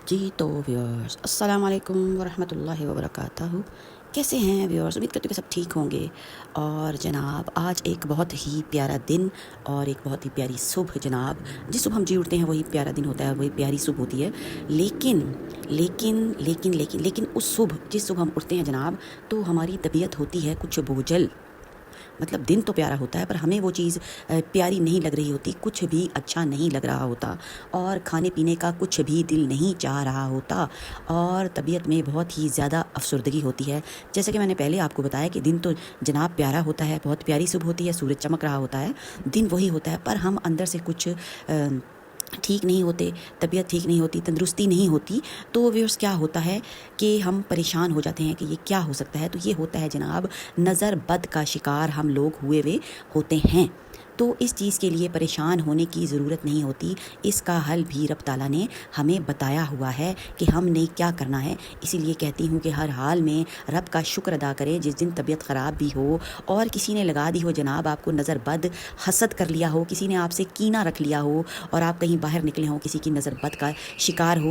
جی تو ویورس السلام علیکم ورحمۃ اللہ وبرکاتہ. کیسے ہیں ویورس؟ امید کرتی ہوں کہ سب ٹھیک ہوں گے. اور جناب آج ایک بہت ہی پیارا دن اور ایک بہت ہی پیاری صبح. جناب جس صبح ہم جی اٹھتے ہیں وہی پیارا دن ہوتا ہے، وہی پیاری صبح ہوتی ہے. لیکن لیکن لیکن لیکن لیکن اس صبح جس صبح ہم اٹھتے ہیں جناب، تو ہماری طبیعت ہوتی ہے کچھ بوجھل. مطلب دن تو پیارا ہوتا ہے پر ہمیں وہ چیز پیاری نہیں لگ رہی ہوتی، کچھ بھی اچھا نہیں لگ رہا ہوتا، اور کھانے پینے کا کچھ بھی دل نہیں چاہ رہا ہوتا، اور طبیعت میں بہت ہی زیادہ افسردگی ہوتی ہے. جیسے کہ میں نے پہلے آپ کو بتایا کہ دن تو جناب پیارا ہوتا ہے، بہت پیاری صبح ہوتی ہے، سورج چمک رہا ہوتا ہے، دن وہی ہوتا ہے، پر ہم اندر سے کچھ ٹھیک نہیں ہوتے، طبیعت ٹھیک نہیں ہوتی، تندرستی نہیں ہوتی. تو ویورس کیا ہوتا ہے کہ ہم پریشان ہو جاتے ہیں کہ یہ کیا ہو سکتا ہے. تو یہ ہوتا ہے جناب نظر بد کا شکار ہم لوگ ہوئے ہوتے ہیں. تو اس چیز کے لیے پریشان ہونے کی ضرورت نہیں ہوتی، اس کا حل بھی رب تعالیٰ نے ہمیں بتایا ہوا ہے کہ ہم نے کیا کرنا ہے. اسی لیے کہتی ہوں کہ ہر حال میں رب کا شکر ادا کریں. جس دن طبیعت خراب بھی ہو اور کسی نے لگا دی ہو جناب آپ کو نظر بد، حسد کر لیا ہو، کسی نے آپ سے کینہ رکھ لیا ہو، اور آپ کہیں باہر نکلے ہوں، کسی کی نظر بد کا شکار ہو